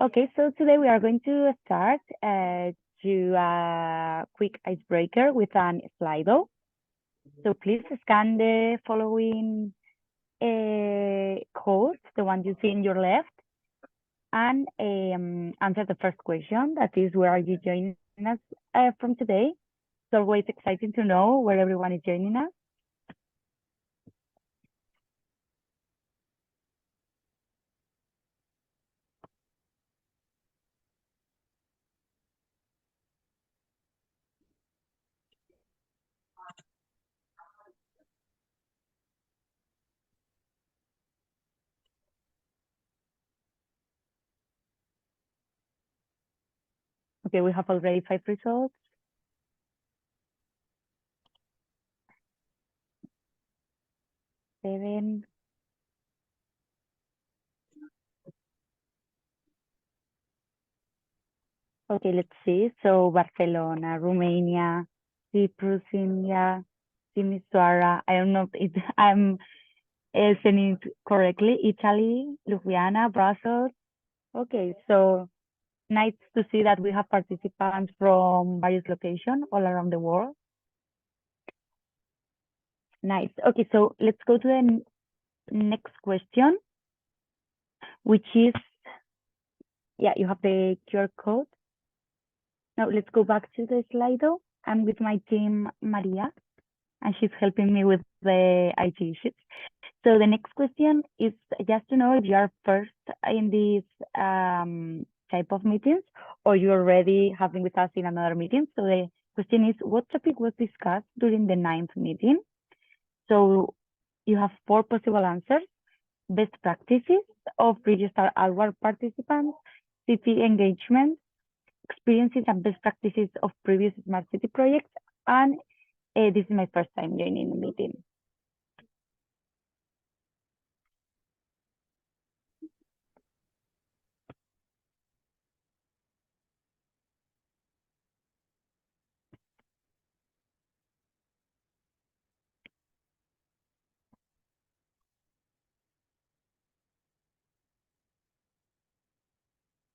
Okay, so today we are going to start to a quick icebreaker with an Slido. So please scan the following code, the one you see in your left, and answer the first question. That is, where are you joining us from today? It's always exciting to know where everyone is joining us. Okay, we have already 5 results. Seven. Okay, let's see. So Barcelona, Romania, Cyprus, India, Timisoara. I don't know if I'm saying it correctly. Italy, Ljubljana, Brussels. Okay, so nice to see that we have participants from various locations all around the world. Nice. Okay, so let's go to the next question, which is, yeah, you have the QR code. Now let's go back to the Slido. I'm with my team, Maria, and she's helping me with the IT issues. So the next question is just to know if you are first in this type of meetings or you're already having with us in another meeting. So the question is, what topic was discussed during the 9th meeting? So you have 4 possible answers: best practices of registered award participants, city engagement, experiences and best practices of previous smart city projects, and this is my first time joining the meeting.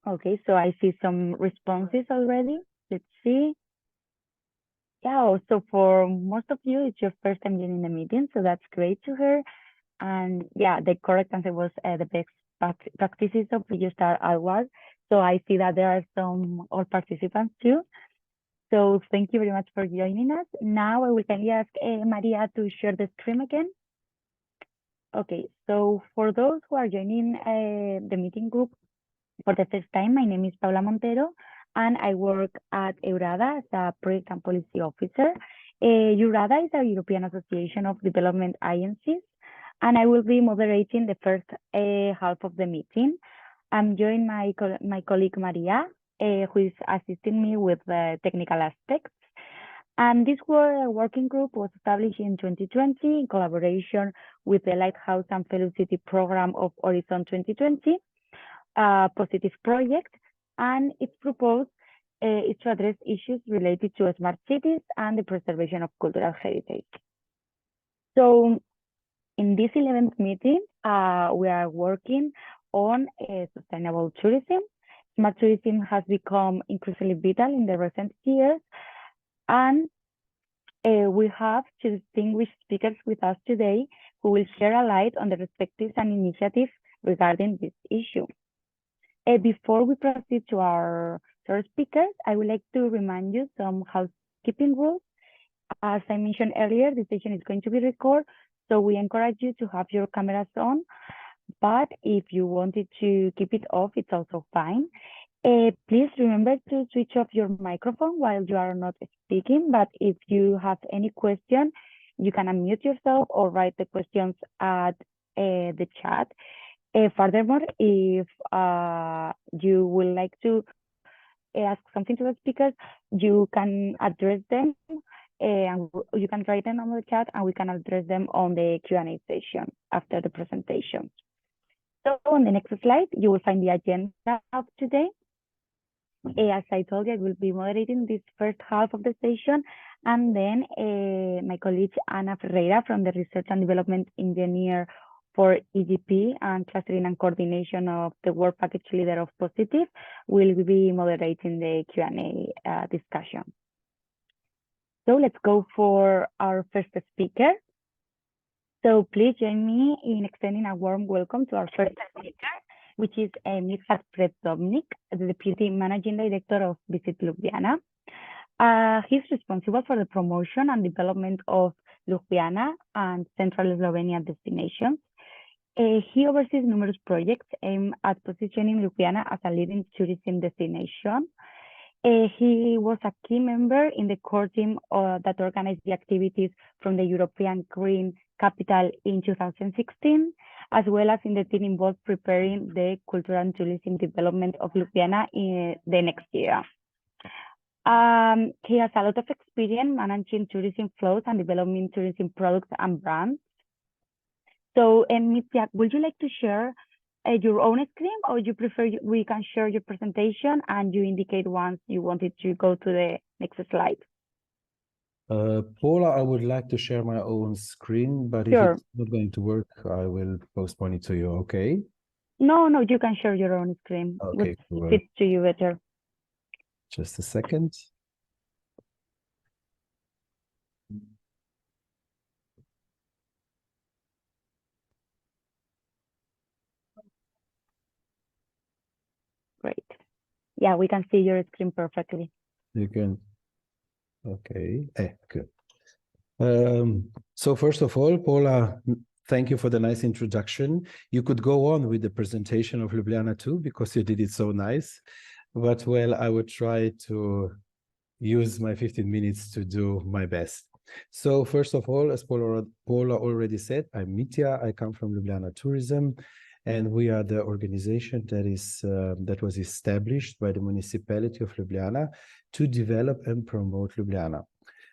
Okay, so I see some responses already. Let's see. Yeah, so for most of you, it's your first time joining the meeting, so that's great to hear. And yeah, the correct answer was the best practices of registered award. So I see that there are some all participants too. So thank you very much for joining us. Now I will kindly ask Maria to share the screen again. Okay, so for those who are joining the meeting group for the first time, my name is Paula Montero, and I work at EURADA as a Project and Policy Officer. EURADA is a European Association of Development Agencies, and I will be moderating the first half of the meeting. I'm joined by my colleague Maria, who is assisting me with the technical aspects. And this working group was established in 2020 in collaboration with the Lighthouse and Fellow City program of Horizon 2020, a positive project, and its purpose is to address issues related to smart cities and the preservation of cultural heritage. So in this 11th meeting, we are working on sustainable tourism. Smart tourism has become increasingly vital in the recent years, and we have two distinguished speakers with us today who will share a light on the perspectives and initiatives regarding this issue. Before we proceed to our third speakers, I would like to remind you some housekeeping rules. As I mentioned earlier, this session is going to be recorded, so we encourage you to have your cameras on. But if you wanted to keep it off, it's also fine. Please remember to switch off your microphone while you are not speaking, but if you have any question, you can unmute yourself or write the questions at the chat. Furthermore, if you would like to ask something to the speakers, you can address them and you can write them on the chat and we can address them on the Q&A session after the presentation. So on the next slide, you will find the agenda of today. As I told you, I will be moderating this first half of the session, and then my colleague Ana Ferreira from the Research and Development Engineer for EGP and clustering and coordination of the World Package Leader of Positive, will be moderating the Q&A discussion. So let's go for our first speaker. So please join me in extending a warm welcome to our first speaker, which is Mitja Predovnik, the Deputy Managing Director of Visit Ljubljana. He's responsible for the promotion and development of Ljubljana and Central Slovenia destinations. He oversees numerous projects aimed at positioning Ljubljana as a leading tourism destination. He was a key member in the core team that organized the activities from the European Green Capital in 2016, as well as in the team involved preparing the cultural and tourism development of Ljubljana in the next year. He has a lot of experience managing tourism flows and developing tourism products and brands. So, Mitja, would you like to share your own screen, or you prefer we can share your presentation and you indicate once you wanted to go to the next slide? Paula, I would like to share my own screen, but sure. If it's not going to work, I will postpone it to you, okay? No, you can share your own screen. Okay, cool. Fits to you better. Just a second. Great. Yeah, we can see your screen perfectly. You can. Okay. Good. So first of all, Paula, thank you for the nice introduction. You could go on with the presentation of Ljubljana too, because you did it so nice. But well, I would try to use my 15 minutes to do my best. So first of all, as Paula already said, I'm Mitja. I come from Ljubljana Tourism, and we are the organization that was established by the municipality of Ljubljana to develop and promote Ljubljana.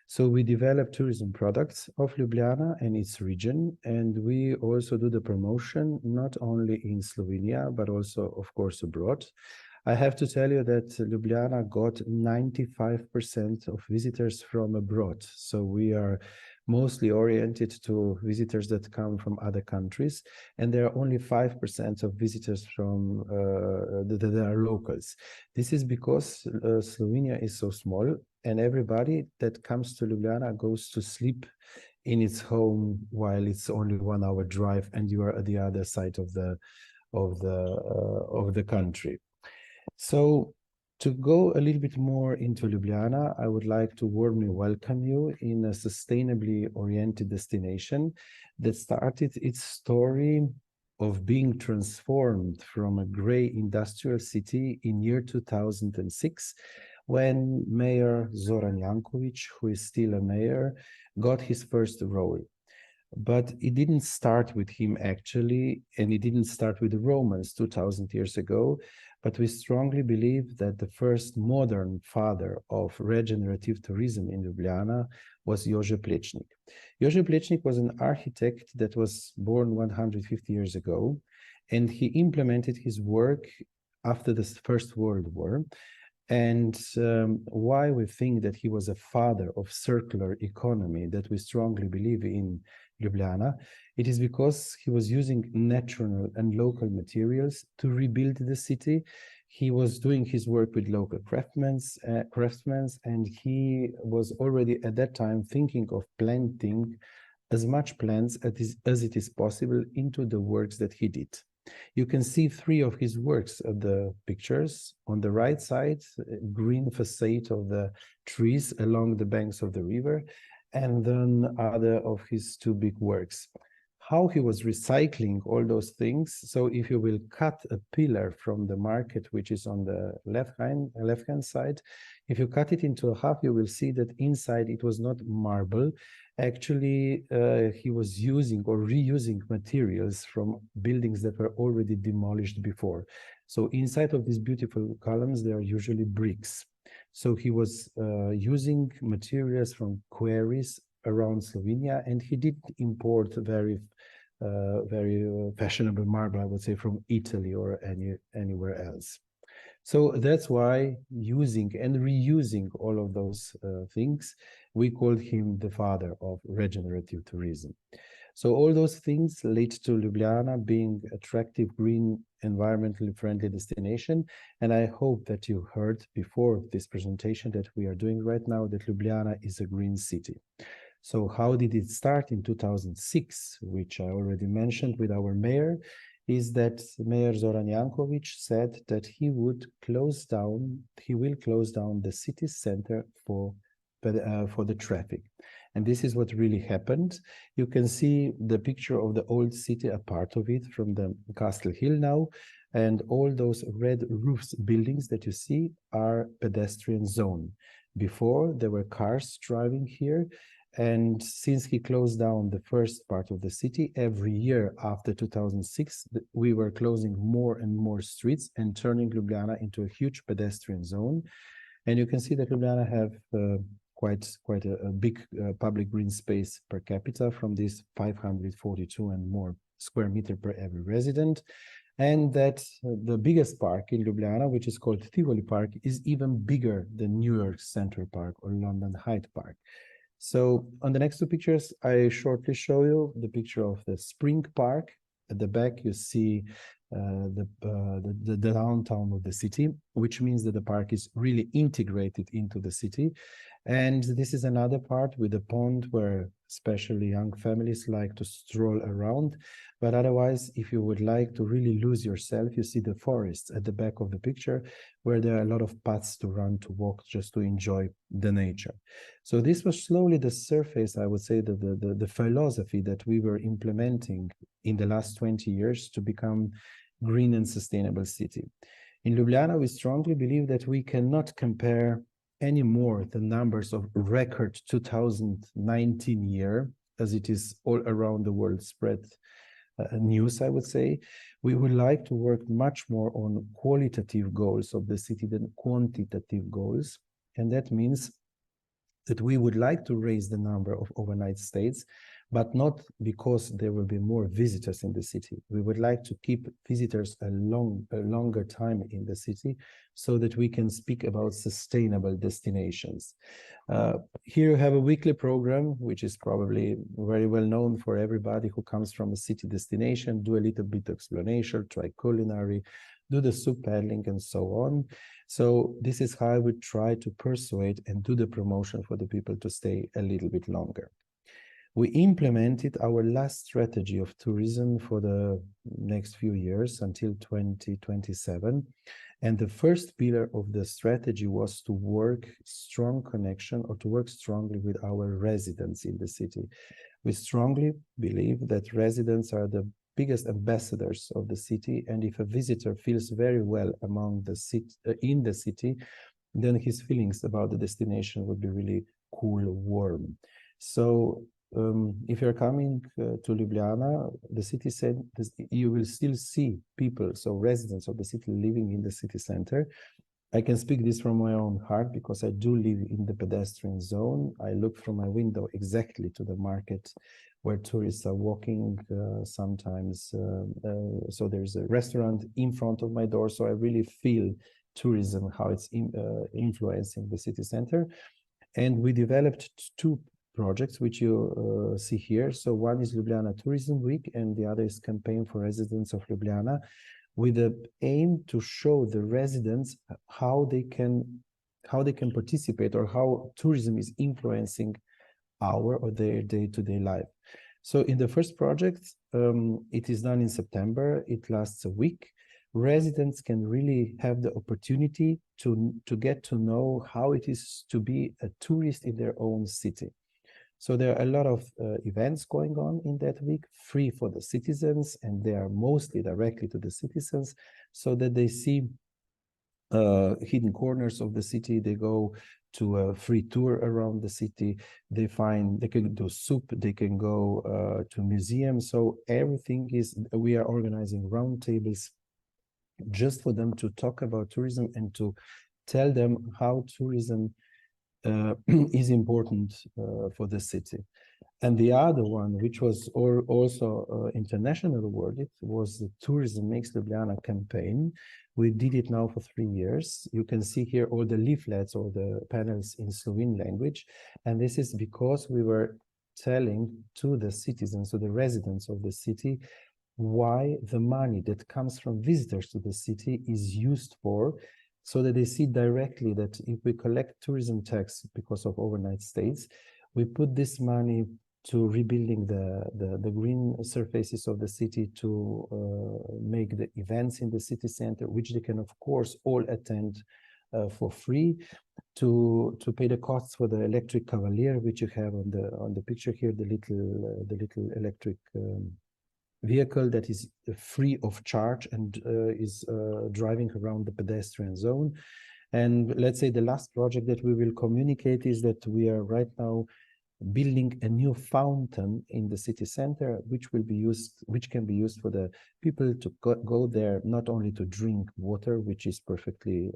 So we develop tourism products of Ljubljana and its region, and we also do the promotion not only in Slovenia, but also, of course, abroad. I have to tell you that Ljubljana got 95% of visitors from abroad. So we are mostly oriented to visitors that come from other countries, and there are only 5% of visitors from that are locals. This is because Slovenia is so small, and everybody that comes to Ljubljana goes to sleep in its home while it's only 1 hour drive, and you are at the other side of the country. So to go a little bit more into Ljubljana, I would like to warmly welcome you in a sustainably oriented destination that started its story of being transformed from a gray industrial city in year 2006, when Mayor Zoran Jankovic, who is still a mayor, got his first role. But it didn't start with him actually, and it didn't start with the Romans 2000 years ago, but we strongly believe that the first modern father of regenerative tourism in Ljubljana was Jože Plečnik. Jože Plečnik was an architect that was born 150 years ago, and he implemented his work after the First World War. And why we think that he was a father of circular economy that we strongly believe in Ljubljana, it is because he was using natural and local materials to rebuild the city. He was doing his work with local craftsmen, and he was already at that time thinking of planting as much plants as it is possible into the works that he did. You can see 3 of his works at the pictures. On the right side, green facade of the trees along the banks of the river, and then other of his 2 big works. How he was recycling all those things. So if you will cut a pillar from the market, which is on the left-hand side, if you cut it into half, you will see that inside it was not marble. Actually, he was using or reusing materials from buildings that were already demolished before. So inside of these beautiful columns, they are usually bricks. So he was using materials from quarries around Slovenia, and he did import very fashionable marble, I would say, from Italy or anywhere else. So that's why using and reusing all of those things, we called him the father of regenerative tourism. So all those things lead to Ljubljana being attractive, green, environmentally friendly destination. And I hope that you heard before this presentation that we are doing right now that Ljubljana is a green city. So how did it start in 2006, which I already mentioned with our mayor, is that Mayor Zoran Jankovic said that he will close down the city center for the traffic. And this is what really happened. You can see the picture of the old city, a part of it from the Castle Hill now, and all those red roofs buildings that you see are pedestrian zone. Before, there were cars driving here, and since he closed down the first part of the city, every year after 2006, we were closing more and more streets and turning Ljubljana into a huge pedestrian zone. And you can see that Ljubljana have quite a big public green space per capita, from this 542 and more square meter per every resident. And that the biggest park in Ljubljana, which is called Tivoli Park, is even bigger than New York Central Park or London Hyde Park. So on the next two pictures, I shortly show you the picture of the Spring Park. At the back, you see the downtown of the city, which means that the park is really integrated into the city. And this is another part with a pond where especially young families like to stroll around. But otherwise, if you would like to really lose yourself, you see the forests at the back of the picture, where there are a lot of paths to run, to walk, just to enjoy the nature. So this was slowly the surface, I would say, the philosophy that we were implementing in the last 20 years to become green and sustainable city. In Ljubljana, we strongly believe that we cannot compare anymore the numbers of record 2019 year, as it is all around the world spread news, I would say. We would like to work much more on qualitative goals of the city than quantitative goals. And that means that we would like to raise the number of overnight stays, but not because there will be more visitors in the city. We would like to keep visitors a longer time in the city, so that we can speak about sustainable destinations. Here you have a weekly program, which is probably very well known for everybody who comes from a city destination. Do a little bit of explanation, try culinary, do the soup paddling, and so on. So this is how I would try to persuade and do the promotion for the people to stay a little bit longer. We implemented our last strategy of tourism for the next few years until 2027. And the first pillar of the strategy was to work strong connection, or to work strongly with our residents in the city. We strongly believe that residents are the biggest ambassadors of the city, and if a visitor feels very well among the city, in the city, then his feelings about the destination would be really cool, warm. So if you're coming to Ljubljana, the city said you will still see people, so residents of the city, living in the city center. I can speak this from my own heart because I do live in the pedestrian zone. I look from my window exactly to the market where tourists are walking sometimes. So there's a restaurant in front of my door. So I really feel tourism, how it's influencing the city center. And we developed two projects, which you see here. So one is Ljubljana Tourism Week, and the other is Campaign for Residents of Ljubljana, with the aim to show the residents how they can participate, or how tourism is influencing our or their day-to-day life. So in the first project, it is done in September. It lasts a week. Residents can really have the opportunity to get to know how it is to be a tourist in their own city. So there are a lot of events going on in that week, free for the citizens, and they are mostly directly to the citizens, so that they see hidden corners of the city. They go to a free tour around the city. They can do soup, they can go to museums. So everything is, we are organizing roundtables just for them to talk about tourism and to tell them how tourism is important for the city. And the other one, which was also international awarded, was the Tourism Makes Ljubljana campaign. We did it now for 3 years. You can see here all the leaflets or the panels in Slovene language. And this is because we were telling to the citizens, to the residents of the city, why the money that comes from visitors to the city is used for, so that they see directly that if we collect tourism tax because of overnight stays, we put this money to rebuilding the green surfaces of the city, to make the events in the city center, which they can of course all attend for free, to pay the costs for the electric cavalier, which you have on the picture here, the little electric vehicle that is free of charge and is driving around the pedestrian zone. And let's say the last project that we will communicate is that we are right now building a new fountain in the city center, which can be used for the people to go there, not only to drink water, which is perfectly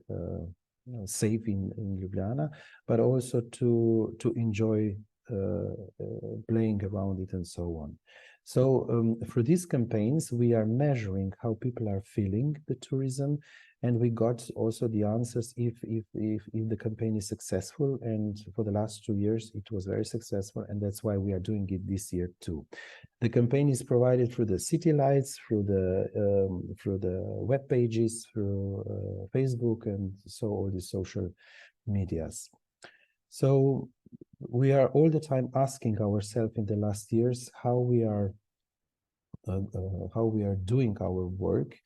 safe in Ljubljana, but also to enjoy playing around it and so on. So for these campaigns, we are measuring how people are feeling the tourism, and we got also the answers if the campaign is successful. And for the last 2 years, it was very successful, and that's why we are doing it this year too. The campaign is provided through the city lights, through the web pages, through Facebook, and so all the social medias. So we are all the time asking ourselves in the last years how we are doing our work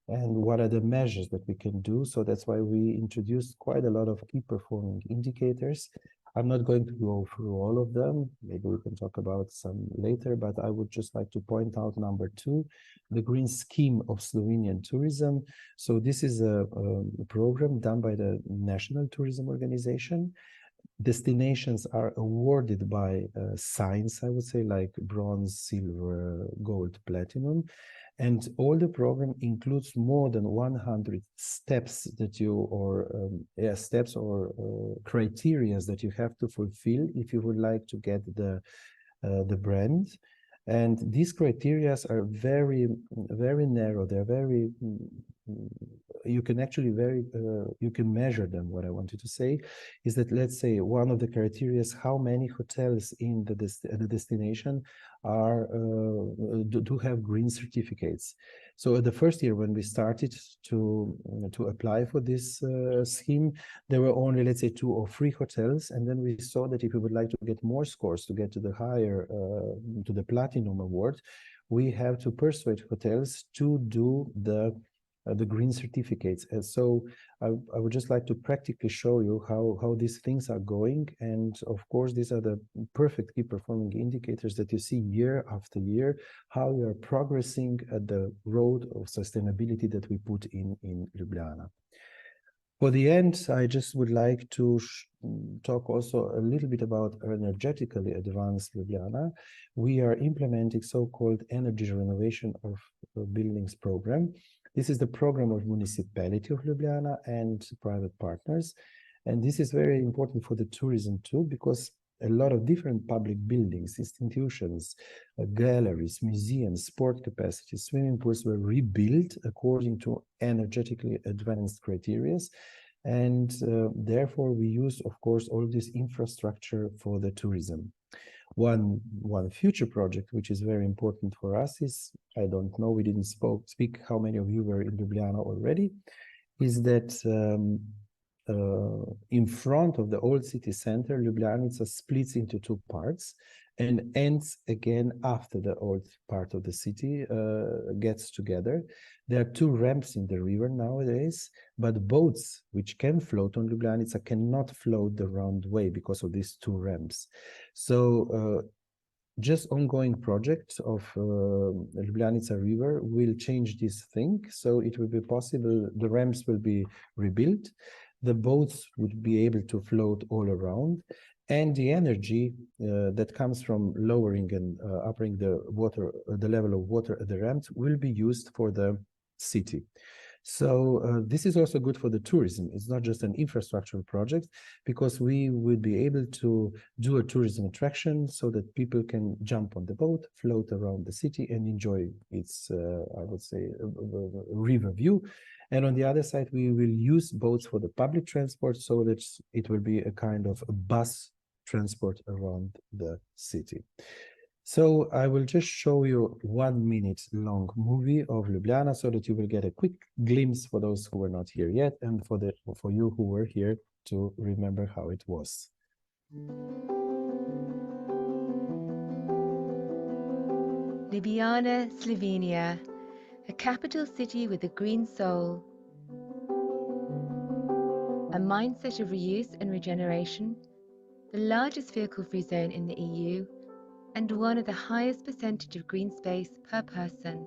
and what are the measures that we can do. So that's why we introduced quite a lot of key performing indicators. I'm not going to go through all of them. Maybe we can talk about some later, but I would just like to point out number 2, the Green Scheme of Slovenian Tourism. So this is a program done by the National Tourism Organization. Destinations are awarded by signs, I would say, like bronze, silver, gold, platinum. And all the program includes more than 100 steps that steps or criteria that you have to fulfill if you would like to get the brand. And these criteria are very, very narrow. They're very, you can actually you can measure them. What I wanted to say is that, let's say, one of the criteria is how many hotels in the destination do have green certificates. So the first year when we started to apply for this scheme, there were only, let's say, 2 or 3 hotels, and then we saw that if we would like to get more scores to get to the higher to the platinum award, we have to persuade hotels to do the green certificates. And so I would just like to practically show you how these things are going. And of course, these are the perfect key performing indicators that you see year after year, how we are progressing at the road of sustainability that we put in Ljubljana. For the end, I just would like to talk also a little bit about energetically advanced Ljubljana. We are implementing so-called energy renovation of buildings program. This is the program of municipality of Ljubljana and private partners. And this is very important for the tourism too, because a lot of different public buildings, institutions, galleries, museums, sport capacities, swimming pools were rebuilt according to energetically advanced criteria. And therefore we use, of course, all this infrastructure for the tourism. One future project, which is very important for us, is, I don't know, we didn't speak how many of you were in Ljubljana already, is that in front of the old city center, Ljubljana splits into 2 parts and ends again after the old part of the city gets together. There are 2 ramps in the river nowadays, but boats which can float on Ljubljana cannot float the round way because of these 2 ramps. So just ongoing projects of Ljubljana River will change this thing. So it will be possible, the ramps will be rebuilt, the boats would be able to float all around, and the energy that comes from lowering and upping the level of water at the ramps will be used for the city. So this is also good for the tourism. It's not just an infrastructural project, because we would be able to do a tourism attraction so that people can jump on the boat, float around the city and enjoy its, I would say, river view. And on the other side, we will use boats for the public transport so that it will be a kind of a bus transport around the city. So I will just show you 1 minute long movie of Ljubljana so that you will get a quick glimpse for those who were not here yet, and for you who were here to remember how it was. Ljubljana, Slovenia, a capital city with a green soul, a mindset of reuse and regeneration, the largest vehicle-free zone in the EU, and one of the highest percentage of green space per person.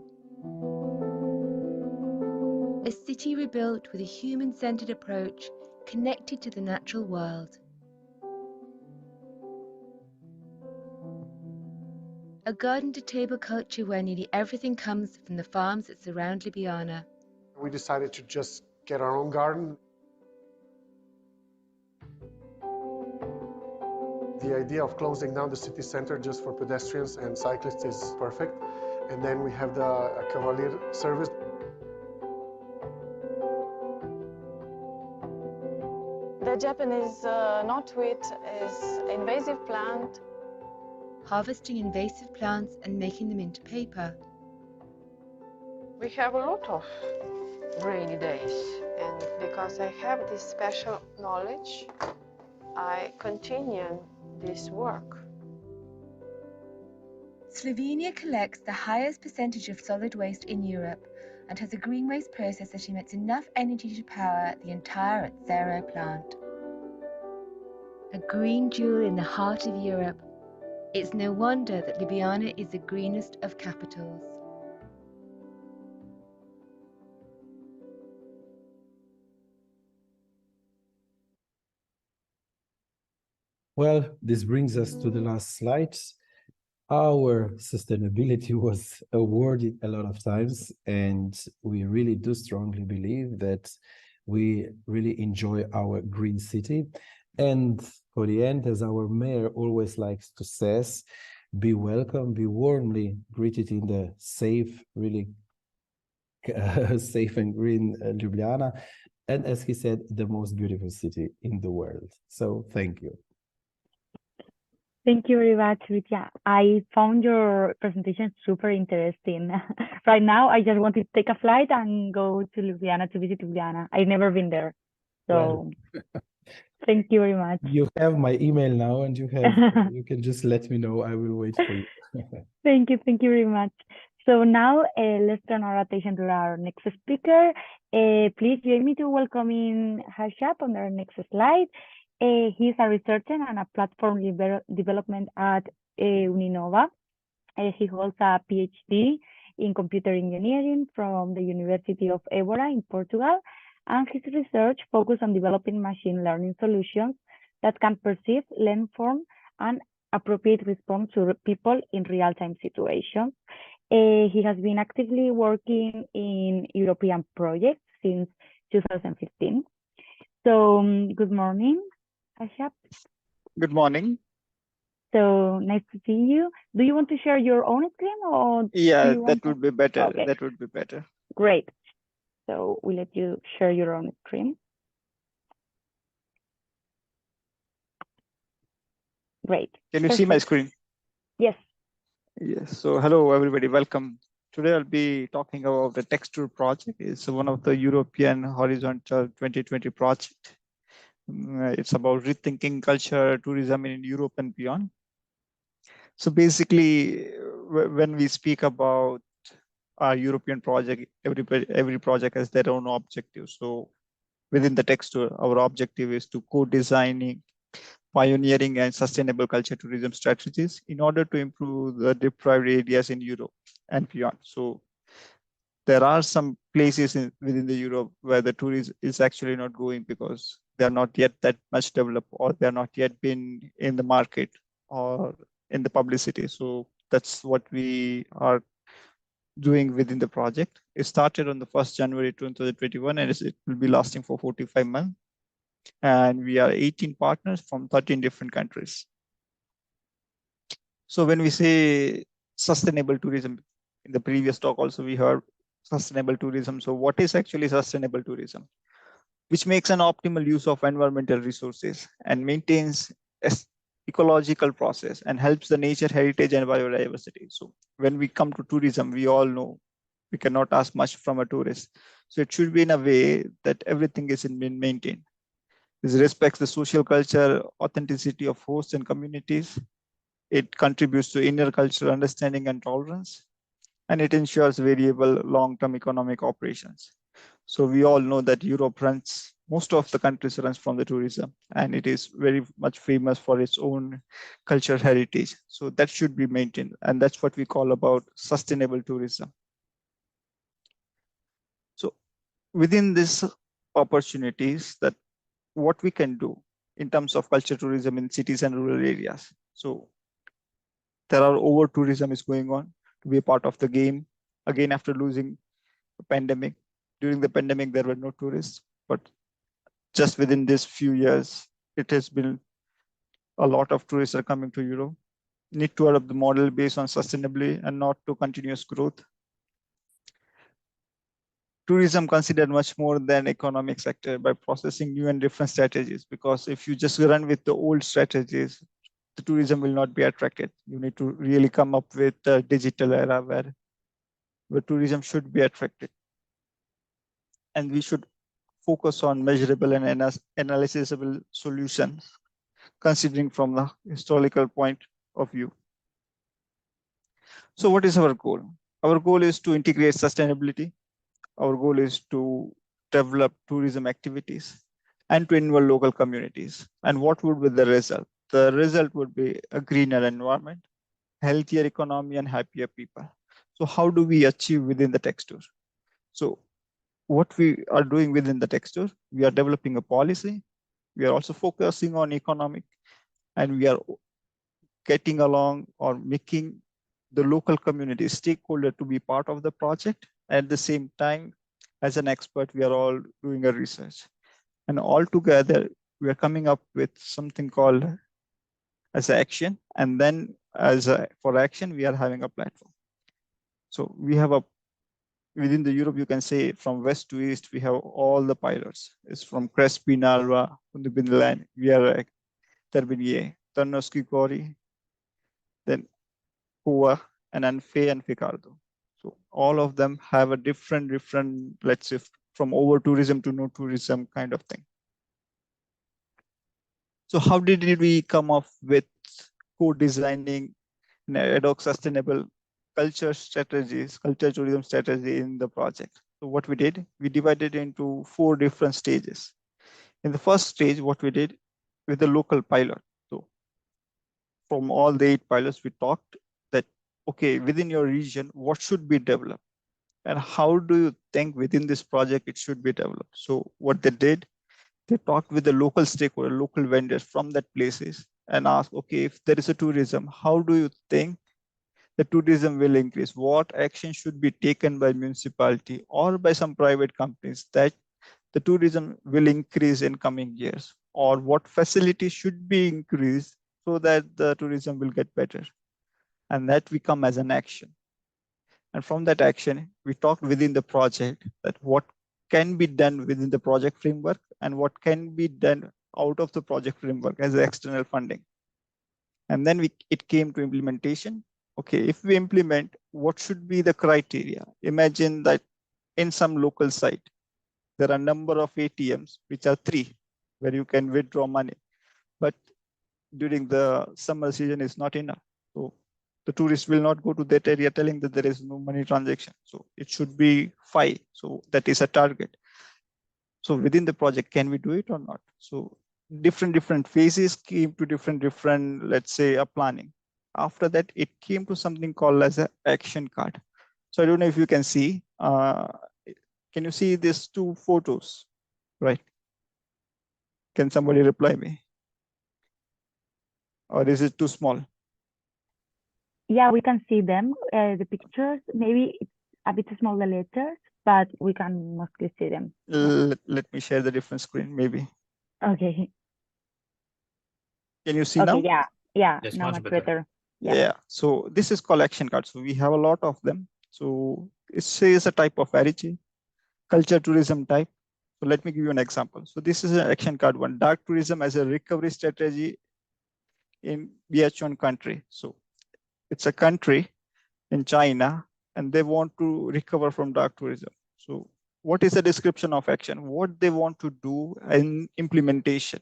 A city rebuilt with a human-centered approach connected to the natural world. A garden-to-table culture where nearly everything comes from the farms that surround Ljubljana. We decided to just get our own garden. The idea of closing down the city center just for pedestrians and cyclists is perfect. And then we have the Cavalier service. The Japanese knotweed is an invasive plant. Harvesting invasive plants and making them into paper. We have a lot of rainy days, and because I have this special knowledge, I continue this work. Slovenia collects the highest percentage of solid waste in Europe and has a green waste process that emits enough energy to power the entire Zero plant. A green jewel in the heart of Europe. It's no wonder that Ljubljana is the greenest of capitals. Well, this brings us to the last slide. Our sustainability was awarded a lot of times, and we really do strongly believe that we really enjoy our green city. And for the end, as our mayor always likes to say, be welcome, be warmly greeted in the safe, really safe and green Ljubljana. And as he said, the most beautiful city in the world. So thank you. Thank you very much, Mitja. I found your presentation super interesting. Right now, I just wanted to take a flight and go to Ljubljana to visit Ljubljana. I've never been there. So thank you very much. You have my email now, and you can just let me know. I will wait for you. Thank you very much. So now let's turn our attention to our next speaker. Please join me to welcoming Kashyap on our next slide. He's a researcher and a platform development at Uninova. He holds a PhD in computer engineering from the University of EURADA in Portugal, and his research focuses on developing machine learning solutions that can perceive, learn from, and appropriate response to people in real-time situations. He has been actively working in European projects since 2015. So good morning, Kashyap. Good morning. So nice to see you. Do you want to share your own screen, or Yeah, that would be better. Okay. That would be better. Great. So we'll let you share your own screen. Great. Can you see my screen? Yes. Yes. So hello, everybody. Welcome. Today I'll be talking about the TExTOUR project. It's one of the European Horizontal 2020 project. It's about rethinking culture, tourism in Europe and beyond. So basically, when we speak about our European project, every project has their own objective. So within the TExTOUR, our objective is to co-designing, pioneering and sustainable culture tourism strategies in order to improve the deprived areas in Europe and beyond. So there are some places within the Europe where the tourism is actually not going because they're not yet that much developed, or they're not yet been in the market or in the publicity. So that's what we are doing within the project. It started on the 1st January 2021, and it will be lasting for 45 months. And we are 18 partners from 13 different countries. So when we say sustainable tourism, in the previous talk also we heard sustainable tourism. So what is actually sustainable tourism? Which makes an optimal use of environmental resources and maintains ecological process and helps the nature, heritage, and biodiversity. So when we come to tourism, we all know we cannot ask much from a tourist. So it should be in a way that everything is being maintained. This respects the social culture, authenticity of hosts and communities. It contributes to inner cultural understanding and tolerance, and it ensures variable long-term economic operations. So we all know that Europe runs, most of the countries runs from the tourism, and it is very much famous for its own cultural heritage. So that should be maintained, and that's what we call about sustainable tourism. So within these opportunities, that what we can do in terms of culture tourism in cities and rural areas. So there are over tourism is going on to be a part of the game. Again, after losing the pandemic, during the pandemic, there were no tourists, but just within this few years, it has been a lot of tourists are coming to Europe. Need to adopt the model based on sustainability and not to continuous growth. Tourism considered much more than economic sector by processing new and different strategies, because if you just run with the old strategies, the tourism will not be attracted. You need to really come up with a digital era where tourism should be attracted. And we should focus on measurable and analyzable solutions, considering from the historical point of view. So what is our goal? Our goal is to integrate sustainability. Our goal is to develop tourism activities and to involve local communities. And what would be the result? The result would be a greener environment, healthier economy, and happier people. So how do we achieve within the TExTOUR? So what we are doing within the TExTOUR, we are developing a policy. We are also focusing on economic, and we are getting along or making the local community stakeholder to be part of the project. At the same time, as an expert, we are all doing a research, and all together we are coming up with something called as action, and then for action we are having a platform. So we have within the Europe, you can say from west to east, we have all the pilots. It's from Crespi, Nalva, Undibinland, Vieira, Terbinie, Tarnoski Gori, then Kua, and Anfe and Ficardo. So all of them have a different, let's say, from over tourism to no tourism kind of thing. So how did we come up with co-designing ad hoc sustainable culture tourism strategy in the project? So what we did, we divided into 4 different stages. In the first stage, what we did with the local pilot. So from all the 8 pilots, we talked that, okay, within your region, what should be developed? And how do you think within this project it should be developed? So what they did, they talked with the local stakeholder, local vendors from that places and asked, okay, if there is a tourism, how do you think the tourism will increase? What action should be taken by municipality or by some private companies that the tourism will increase in coming years? Or what facilities should be increased so that the tourism will get better? And that we come as an action. And from that action, we talked within the project that what can be done within the project framework and what can be done out of the project framework as external funding. And then it came to implementation. Okay, if we implement, what should be the criteria? Imagine that in some local site, there are a number of ATMs, which are 3, where you can withdraw money. But during the summer season, is not enough. So the tourists will not go to that area telling that there is no money transaction. So it should be 5. So that is a target. So within the project, can we do it or not? So different phases came to different, let's say, a planning. After that, it came to something called as an action card. So I don't know if you can see. Can you see these 2 photos, right? Can somebody reply me? Or is it too small? Yeah, we can see them, the pictures. Maybe it's a bit small, the letters, but we can mostly see them. Let me share the different screen, maybe. Okay. Can you see Okay, now? yeah, Yes, now much much better. better. Yeah. So this is called action cards. So we have a lot of them. So it says a type of heritage, culture tourism type. So let me give you an example. So this is an action card 1, dark tourism as a recovery strategy in BH1 country. So it's a country in China, and they want to recover from dark tourism. So what is the description of action? What they want to do in implementation?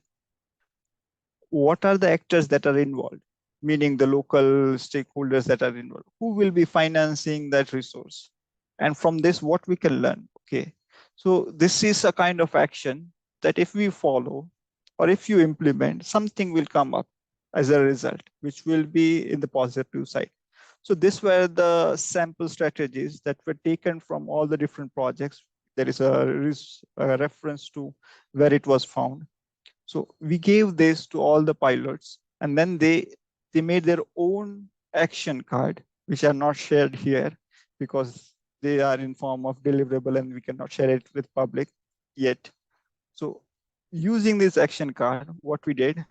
What are the actors that are involved? Meaning the local stakeholders that are involved. Who will be financing that resource? And from this, what we can learn? Okay, so this is a kind of action that if we follow or if you implement, something will come up as a result, which will be in the positive side. So these were the sample strategies that were taken from all the different projects. There is a reference to where it was found. So we gave this to all the pilots, and then they made their own action card, which are not shared here because they are in form of deliverable and we cannot share it with public yet. So using this action card, what we did,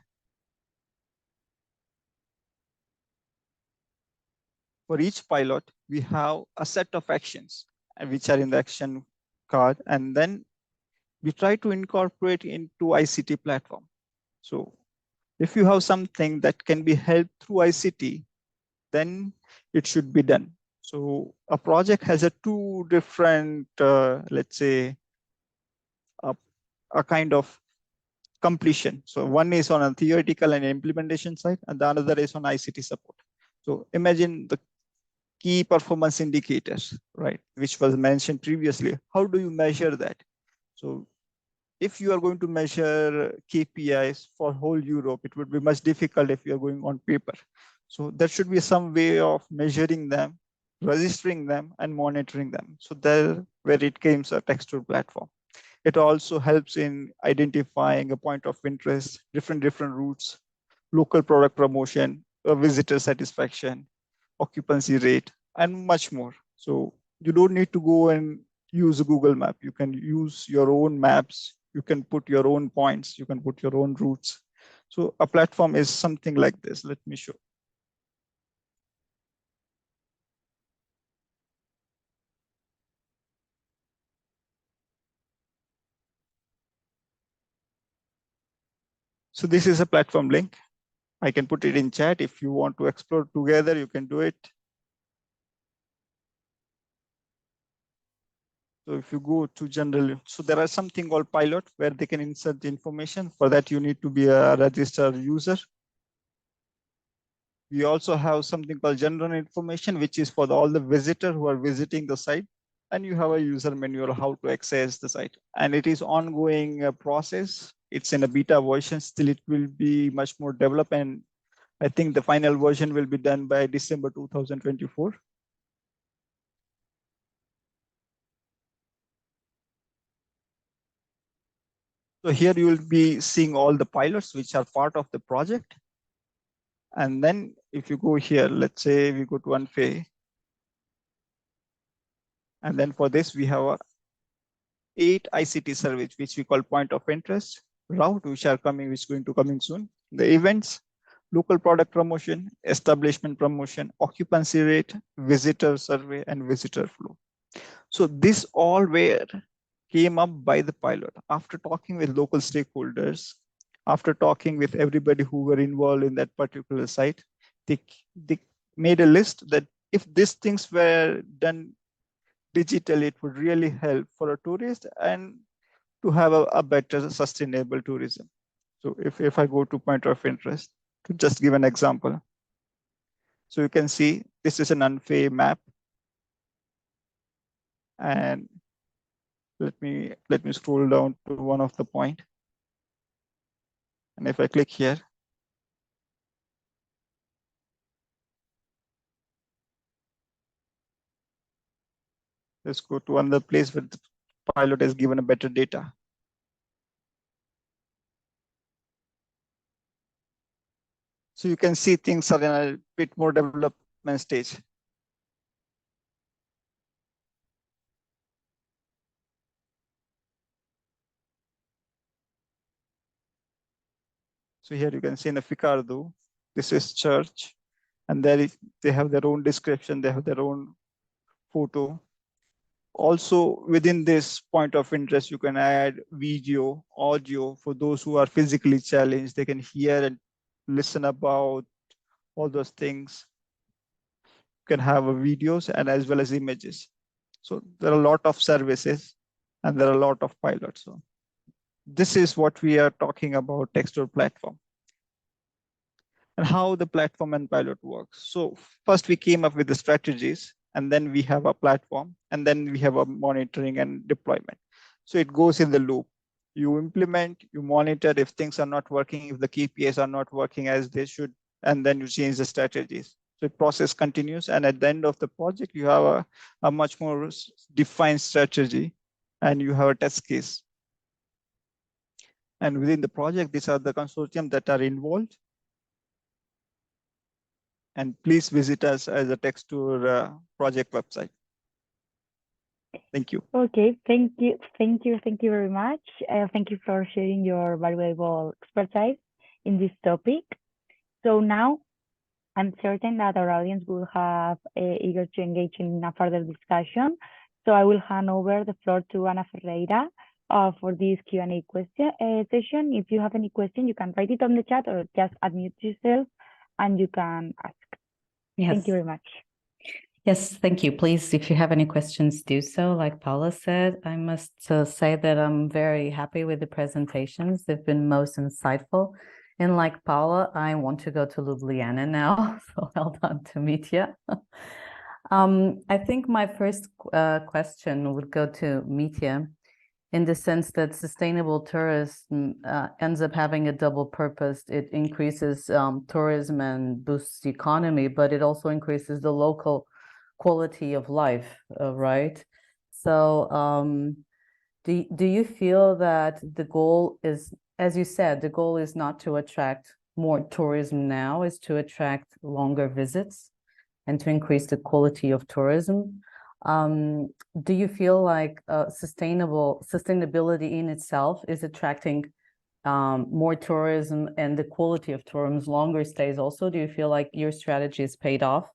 for each pilot, we have a set of actions which are in the action card, and then we try to incorporate into ICT platform. So if you have something that can be helped through ICT, then it should be done. So a project has a two different, let's say, a kind of completion. So one is on a theoretical and implementation side, and the other is on ICT support. So imagine the key performance indicators, right, which was mentioned previously. How do you measure that? So if you are going to measure KPIs for whole Europe, it would be much difficult if you are going on paper. So there should be some way of measuring them, registering them, and monitoring them. So there where it came a TExTOUR platform. It also helps in identifying a point of interest, different routes, local product promotion, visitor satisfaction, occupancy rate, and much more. So you don't need to go and use a Google map. You can use your own maps. You can put your own points. You can put your own routes. So a platform is something like this. Let me show. So this is a platform link. I can put it in chat. If you want to explore together, you can do it. So if you go to general, so there are something called pilot where they can insert the information. For that, you need to be a registered user. We also have something called general information, which is for all the visitors who are visiting the site. And you have a user manual how to access the site. And it is ongoing process. It's in a beta version. Still, it will be much more developed. And I think the final version will be done by December 2024. So here you will be seeing all the pilots which are part of the project. And then if you go here, let's say we go to Anfe. And then for this, we have 8 ICT service, which we call point of interest, route, which are coming, which is going to coming soon, the events, local product promotion, establishment promotion, occupancy rate, visitor survey, and visitor flow. So this all were came up by the pilot after talking with local stakeholders, after talking with everybody who were involved in that particular site. They made a list that if these things were done digitally, it would really help for a tourist and to have a better sustainable tourism. So if I go to point of interest, to just give an example. So you can see this is an Anfe map. And let me scroll down to one of the point. And if I click here, let's go to another place where the pilot has given a better data. So you can see things are in a bit more development stage. So here you can see in the Ficardo, this is church, and they have their own description, they have their own photo. Also within this point of interest, you can add video, audio for those who are physically challenged. They can hear and listen about all those things. You can have videos and as well as images. So there are a lot of services and there are a lot of pilots. So this is what we are talking about TExTOUR platform and how the platform and pilot works. So first we came up with the strategies, and then we have a platform, and then we have a monitoring and deployment. So it goes in the loop. You implement, you monitor if things are not working, if the KPIs are not working as they should, and then you change the strategies. So the process continues, and at the end of the project, you have a much more defined strategy, and you have a test case. And within the project, these are the consortium that are involved. And please visit us as a TExTOUR project website. Thank you. Okay, thank you very much. Thank you for sharing your valuable expertise in this topic. So now I'm certain that our audience will have eager to engage in a further discussion. So I will hand over the floor to Ana Ferreira for this Q&A session. If you have any question, you can write it on the chat or just unmute yourself and you can ask. Yes. Thank you very much. Yes, thank you. Please, if you have any questions, do so. Like Paula said, I must say that I'm very happy with the presentations. They've been most insightful. And like Paula, I want to go to Ljubljana now. So well done to Mitja. I think my first question would go to Mitja, in the sense that sustainable tourism ends up having a double purpose. It increases tourism and boosts the economy, but it also increases the local quality of life, right? So do you feel that the goal is, as you said, the goal is not to attract more tourism now, is to attract longer visits and to increase the quality of tourism? Do you feel like sustainability in itself is attracting more tourism and the quality of tourism longer stays also? Do you feel like your strategy is paid off?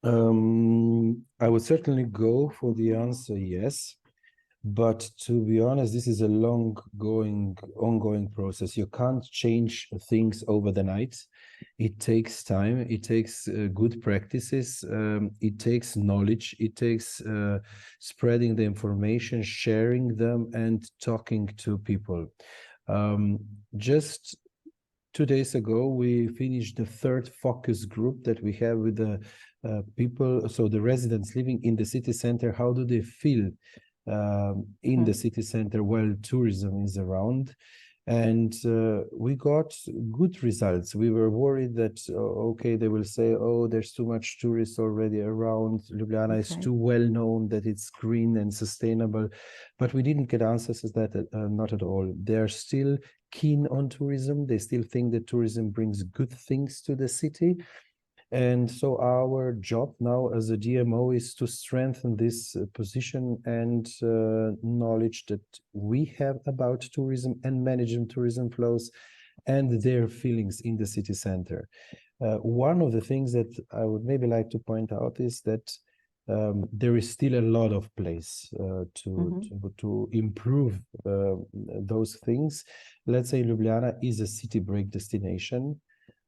I would certainly go for the answer yes, but to be honest, this is a ongoing process. You can't change things over the night. It takes time, it takes good practices, it takes knowledge, it takes spreading the information, sharing them, and talking to people. Just 2 days ago, we finished the third focus group that we have with the people, so the residents living in the city center. How do they feel in the city center while tourism is around? And we got good results. We were worried that, okay, they will say, oh, there's too much tourists already around. Ljubljana is too well known that it's green and sustainable. But we didn't get answers as that, not at all. They're still keen on tourism. They still think that tourism brings good things to the city. And so our job now as a DMO is to strengthen this position and knowledge that we have about tourism and managing tourism flows and their feelings in the city center. One of the things that I would maybe like to point out is that there is still a lot of place to improve those things. Let's say Ljubljana is a city break destination.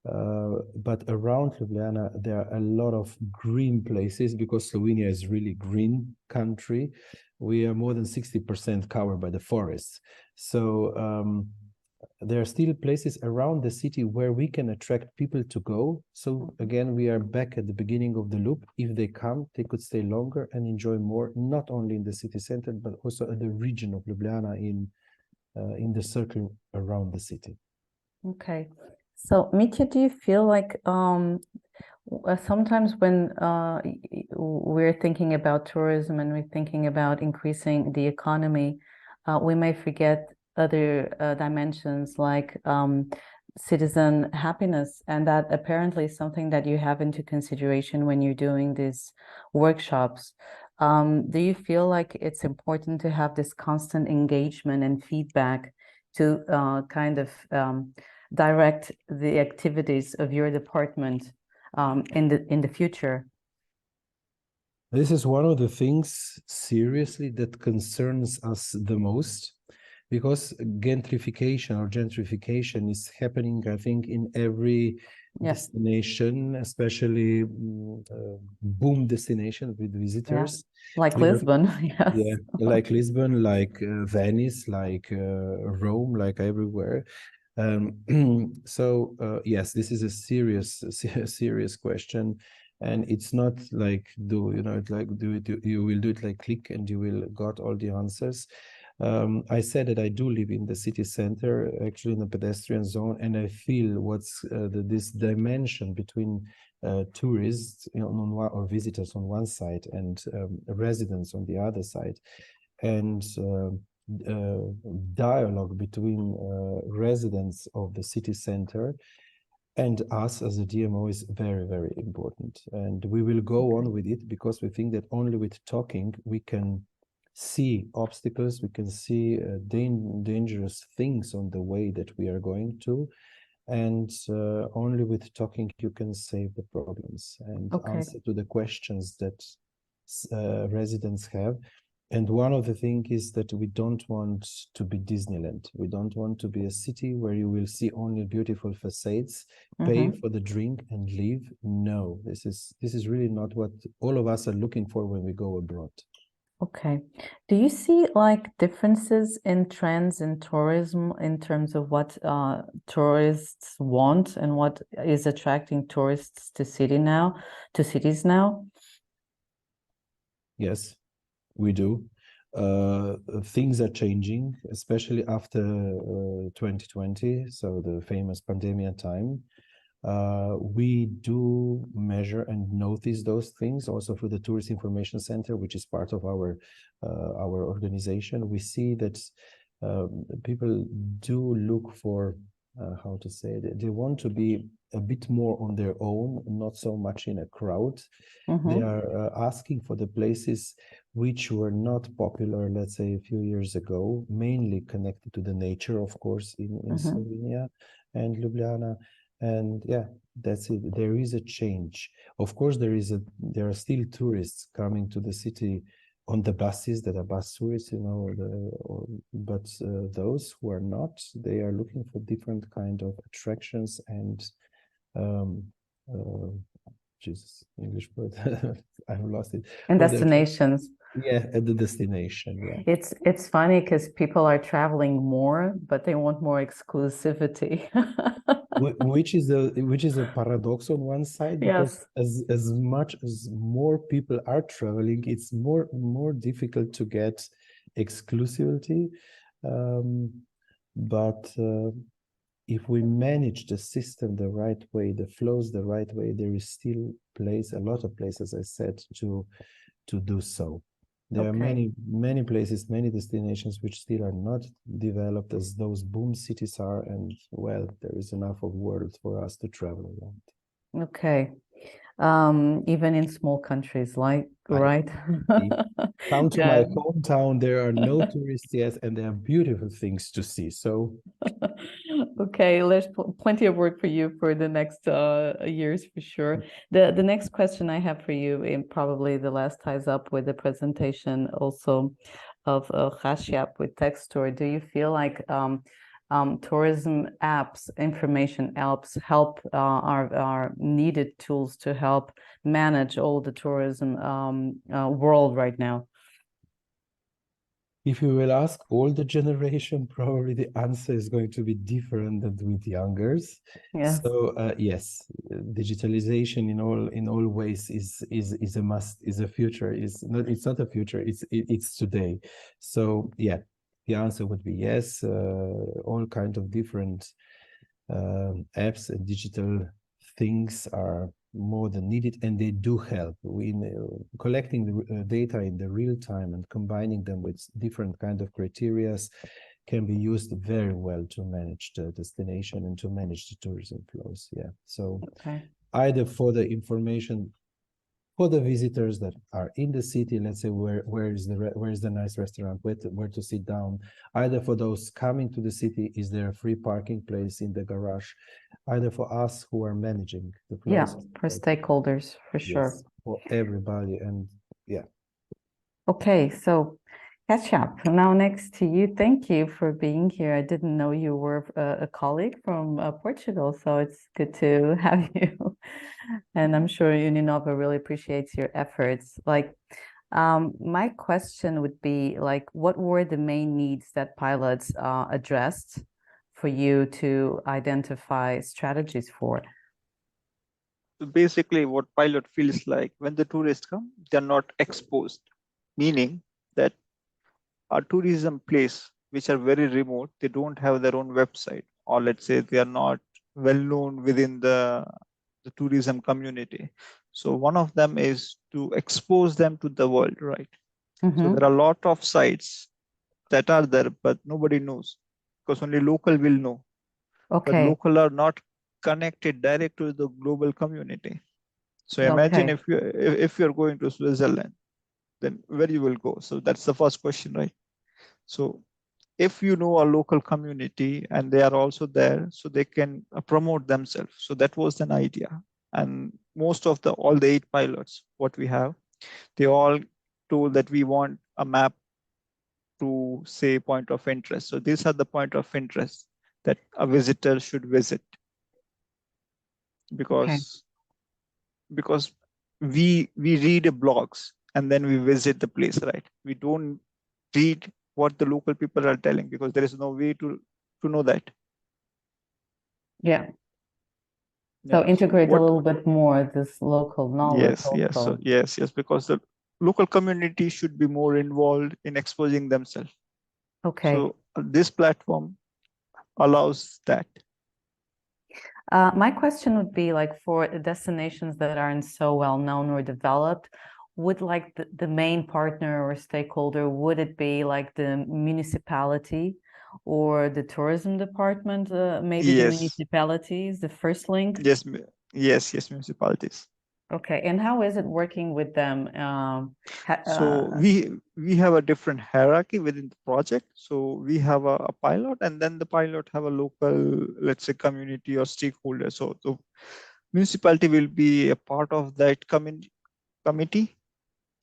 But around Ljubljana, there are a lot of green places because Slovenia is really green country. We are more than 60% covered by the forests. So there are still places around the city where we can attract people to go. So again, we are back at the beginning of the loop. If they come, they could stay longer and enjoy more, not only in the city center, but also at the region of Ljubljana in the circle around the city. Okay. So, Mitja, do you feel like sometimes when we're thinking about tourism and we're thinking about increasing the economy, we may forget other dimensions like citizen happiness, and that apparently is something that you have into consideration when you're doing these workshops. Do you feel like it's important to have this constant engagement and feedback to kind of direct the activities of your department in the future? This is one of the things seriously that concerns us the most, because gentrification is happening, I think, in every destination, especially boom destination with visitors. Like Lisbon. Yes. Yeah, like Lisbon, like Venice, like Rome, like everywhere. So yes, this is a serious question, and it's not like you will do it like click and you will got all the answers. I said that I do live in the city center, actually in the pedestrian zone, and I feel what's this dimension between tourists on one, or visitors on one side, and residents on the other side, and dialogue between residents of the city center and us as a DMO is very, very important. And we will go on with it because we think that only with talking we can see obstacles, we can see dangerous things on the way that we are going to. And only with talking you can save the problems and answer to the questions that residents have. And one of the things is that we don't want to be Disneyland. We don't want to be a city where you will see only beautiful facades, pay for the drink and leave. No, this is really not what all of us are looking for when we go abroad. Okay. Do you see like differences in trends in tourism in terms of what tourists want and what is attracting tourists to cities now? Yes, we do. Things are changing, especially after 2020, so the famous pandemic time. We do measure and notice those things also through the Tourist Information Center, which is part of our organization. We see that people do look for, how to say, they want to be a bit more on their own, not so much in a crowd. They are asking for the places which were not popular, let's say, a few years ago, mainly connected to the nature, of course, in Slovenia and Ljubljana. And yeah, that's it. There is a change. Of course, there are still tourists coming to the city on the buses that are bus tourists, but those who are not, they are looking for different kind of attractions and Jesus, English word, I've lost it. And destinations. Yeah, at the destination. Yeah, it's funny because people are traveling more, but they want more exclusivity. which is a paradox on one side, because as much as more people are traveling, it's more difficult to get exclusivity. But if we manage the system the right way, the flows the right way, there is still a lot of places, I said, to do so. There are many places, many destinations which still are not developed as those boom cities are, and well, there is enough of world for us to travel around. Okay. Even in small countries, right? Come to my hometown, there are no tourists yet, and there are beautiful things to see. So okay, there's plenty of work for you for the next years for sure. The next question I have for you, and probably the last ties up with the presentation also of Kashyap with TExTOUR. Do you feel like tourism apps, information apps help are needed tools to help manage all the tourism world right now? If you will ask older generation, probably the answer is going to be different than with youngers. Yes. So yes, digitalization in all ways is a must, is a future. It's not a future. It's today. So yeah, the answer would be yes. All kinds of different apps and digital things are more than needed, and they do help. Collecting the data in the real time and combining them with different kind of criteria can be used very well to manage the destination and to manage the tourism flows. Yeah, so either for the information for the visitors that are in the city, let's say where is the nice restaurant, where to sit down. Either for those coming to the city, is there a free parking place in the garage? Either for us who are managing the flows. Yeah, for stakeholders, for sure. For everybody, and yeah. Okay, so Kashyap, now next to you, thank you for being here. I didn't know you were a colleague from Portugal, so it's good to have you. And I'm sure Uninova really appreciates your efforts. Like, my question would be, like, what were the main needs that pilots addressed for you to identify strategies for? So basically, what pilot feels like when the tourists come, they're not exposed, meaning that a tourism place which are very remote, they don't have their own website, or let's say they are not well known within the tourism community. So one of them is to expose them to the world, right? So there are a lot of sites that are there, but nobody knows, because only local will know. But Okay. local are not connected direct to the global community. So imagine if you're going to Switzerland, then where you will go? So that's the first question, right? So if you know a local community and they are also there, so they can promote themselves. So that was an idea. And most of all the 8 pilots, what we have, they all told that we want a map to say point of interest. So these are the point of interest that a visitor should visit, because we read blogs and then we visit the place, right? We don't read what the local people are telling, because there is no way to know that. Yeah. So integrate a little bit more this local knowledge. Yes, because the local community should be more involved in exposing themselves. Okay. So this platform allows that. My question would be, like, for destinations that aren't so well known or developed, would like the main partner or stakeholder, would it be like the municipality or the tourism department? Maybe the municipality is the first link? Yes, municipalities. Okay, and how is it working with them? So we have a different hierarchy within the project. So we have a pilot, and then the pilot have a local, let's say, community or stakeholder. So the municipality will be a part of that committee.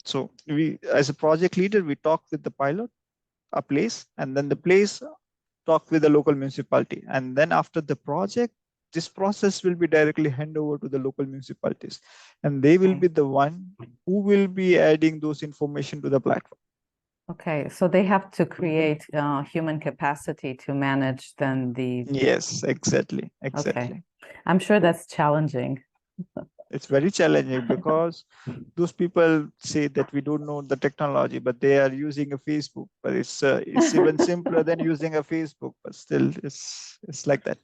So we, as a project leader, we talk with the pilot, a place, and then the place talk with the local municipality. And then after the project, this process will be directly handed over to the local municipalities, and they will be the one who will be adding those information to the platform. Okay, so they have to create human capacity to manage then the... Yes, exactly. Okay. I'm sure that's challenging. It's very challenging, because those people say that we don't know the technology, but they are using a Facebook. But it's even simpler than using a Facebook, but still it's like that.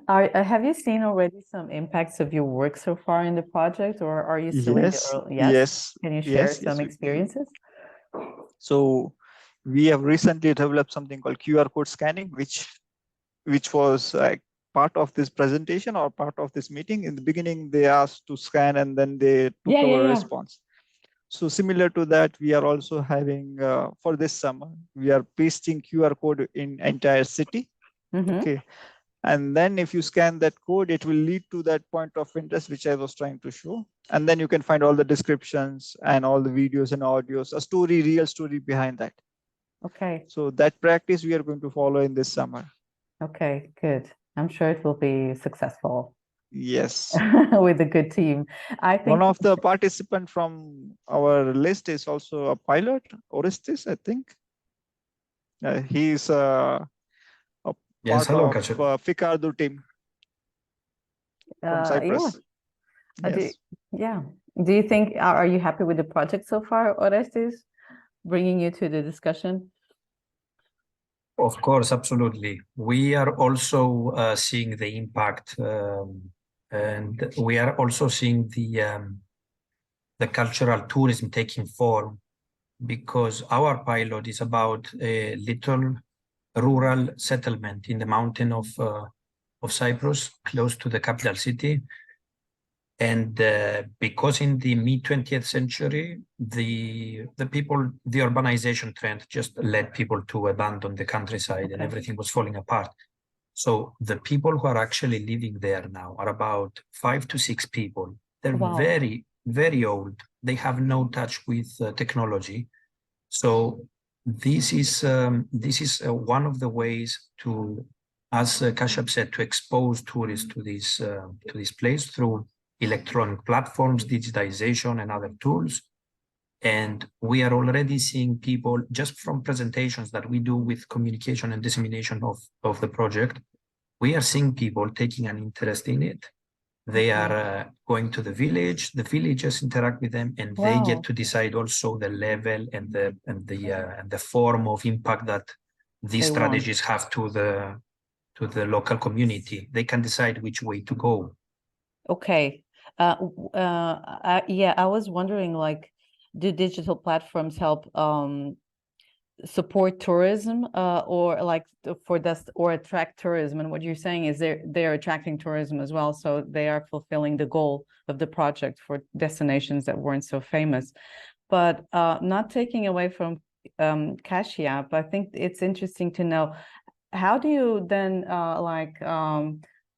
Have you seen already some impacts of your work so far in the project, or are you still in the early? Yes. Can you share some experiences? So we have recently developed something called QR code scanning, which was part of this presentation or part of this meeting. In the beginning, they asked to scan, and then they took our response. So similar to that, we are also having for this summer, we are pasting QR code in entire city. Okay. And then if you scan that code, it will lead to that point of interest, which I was trying to show. And then you can find all the descriptions and all the videos and audios, a story, real story behind that. Okay. So that practice we are going to follow in this summer. Okay, good. I'm sure it will be successful. Yes. With a good team. I think one of the participants from our list is also a pilot, Orestes, I think. He's part of Ficardo team from Cyprus. Yeah. Do you think, are you happy with the project so far, Orestes, bringing you to the discussion? Of course, absolutely. We are also seeing the impact, and we are also seeing the cultural tourism taking form, because our pilot is about a little rural settlement in the mountain of Cyprus, close to the capital city. And because in the mid-20th century, the urbanization trend just led people to abandon the countryside, and everything was falling apart. So the people who are actually living there now are about 5 to 6 people. They're very, very old. They have no touch with technology. So this is one of the ways to, as Kashyap said, to expose tourists to this place through electronic platforms, digitization, and other tools. And we are already seeing people, just from presentations that we do with communication and dissemination of the project, we are seeing people taking an interest in it. They are going to the villagers interact with them, and they get to decide also the level and the form of impact that these strategies have to the local community. They can decide which way to go. Okay. Yeah, I was wondering, like, do digital platforms help support tourism or like for this, or attract tourism? And what you're saying is they're attracting tourism as well, so they are fulfilling the goal of the project for destinations that weren't so famous. But not taking away from Kashyap, I think it's interesting to know, how do you then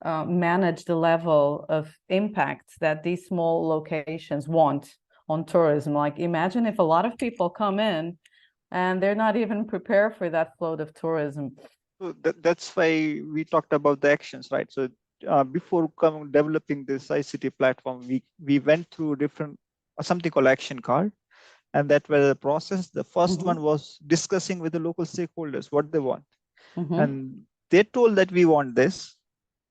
manage the level of impact that these small locations want on tourism? Like, imagine if a lot of people come in and they're not even prepared for that float of tourism. So that's why we talked about the actions, right? So before developing this ICT platform, we went through something called action card, and that was the process. The first one was discussing with the local stakeholders what they want, and they told that we want this,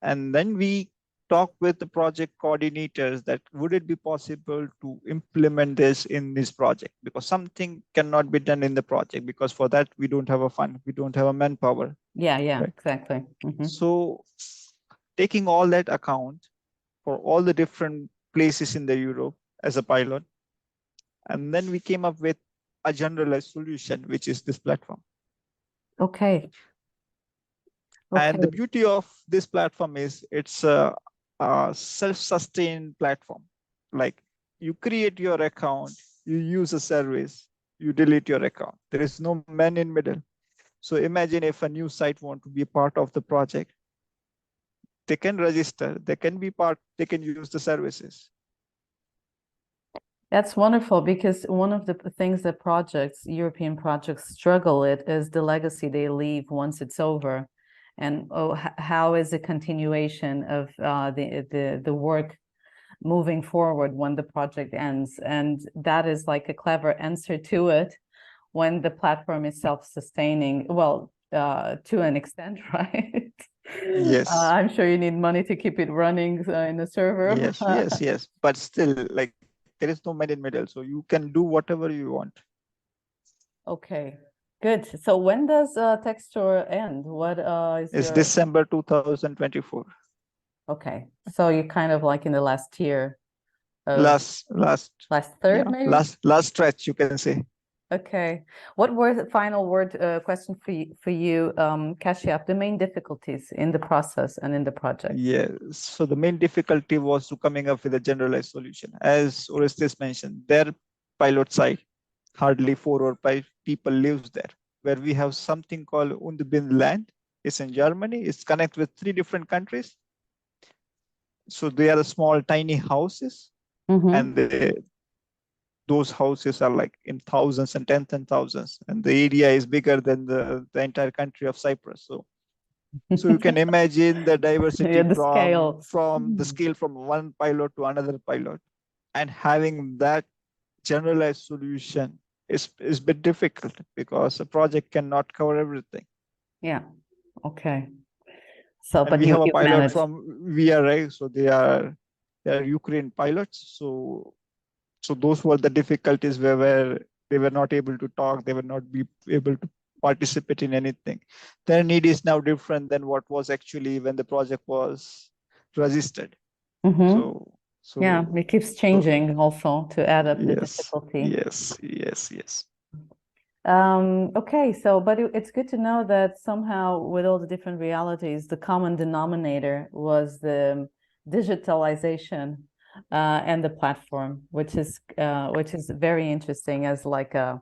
and then we talk with the project coordinators that would it be possible to implement this in this project, because something cannot be done in the project because for that we don't have a fund, we don't have a manpower. Yeah, right? Exactly. So taking all that account for all the different places in the Europe as a pilot, and then we came up with a generalized solution, which is this platform. Okay. And the beauty of this platform is it's a self-sustained platform. Like, you create your account, you use a service, you delete your account. There is no man in middle. So imagine if a new site want to be a part of the project, they can register, they can be part, they can use the services. That's wonderful, because one of the things that European projects struggle with is the legacy they leave once it's over. And how is the continuation of the work moving forward when the project ends? And that is like a clever answer to it when the platform is self-sustaining, well, to an extent, right? Yes. I'm sure you need money to keep it running in a server. Yes. But still, like, there is no man in middle, so you can do whatever you want. Okay. Good. So when does TExTOUR end? What is It's December 2024. Okay, so you're kind of like in the last year. Last third, maybe? Last stretch, you can say. Okay. What were the final question for you, Kashyap, the main difficulties in the process and in the project? Yes. So the main difficulty was to coming up with a generalized solution. As Orestes mentioned, their pilot site, hardly 4 or 5 people lives there, where we have something called Undbin land. It's in Germany. It's connected with 3 different countries. So they are small, tiny houses, and those houses are like in thousands and tens and thousands, and the area is bigger than the entire country of Cyprus. So you can imagine the diversity from the scale from one pilot to another pilot, and having that generalized solution is a bit difficult because a project cannot cover everything. Yeah. Okay. So, and we have a pilot from VRA, so they are Ukraine pilots. So those were the difficulties where they were not able to talk, they were not be able to participate in anything. Their need is now different than what was actually when the project was registered. So yeah, it keeps changing also to add up the difficulty. Yes. Okay, so but it's good to know that somehow with all the different realities, the common denominator was the digitalization and the platform, which is very interesting as like a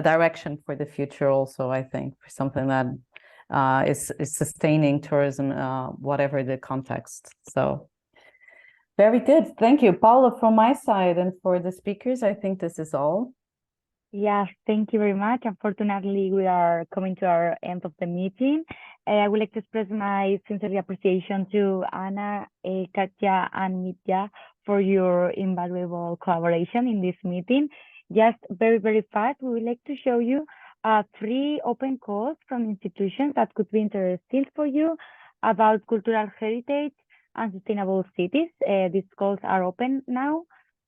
direction for the future also, I think, for something that is sustaining tourism, whatever the context. So very good. Thank you, Paula, from my side, and for the speakers, I think this is all. Yes, thank you very much. Unfortunately, we are coming to our end of the meeting. I would like to express my sincere appreciation to Anna, Katya, and Mitja for your invaluable collaboration in this meeting. Just very, very fast, we would like to show you 3 open calls from institutions that could be interesting for you about cultural heritage and sustainable cities. These calls are open now,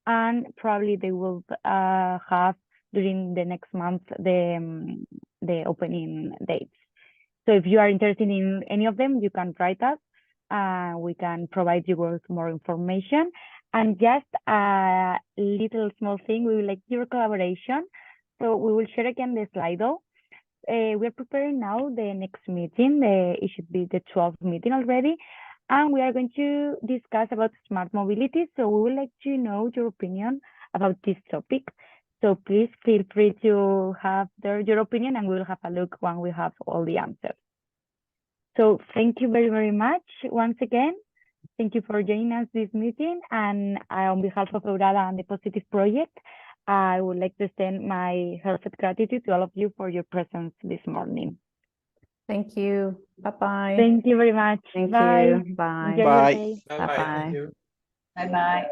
and probably they will have during the next month the opening dates. So if you are interested in any of them, you can write us. We can provide you with more information. And just a little small thing, we would like your collaboration. So we will share again the Slido. We're preparing now the next meeting. It should be the 12th meeting already. And we are going to discuss about smart mobility. So we would like to know your opinion about this topic. So please feel free to have your opinion, and we will have a look when we have all the answers. So thank you very, very much once again. Thank you for joining us this meeting. And on behalf of EURADA and the Positive Project, I would like to extend my heartfelt gratitude to all of you for your presence this morning. Thank you. Bye-bye. Thank you very much. Thank Bye. you. Bye. Enjoy your Bye. day. Bye-bye. Bye-bye. Thank you. Bye-bye.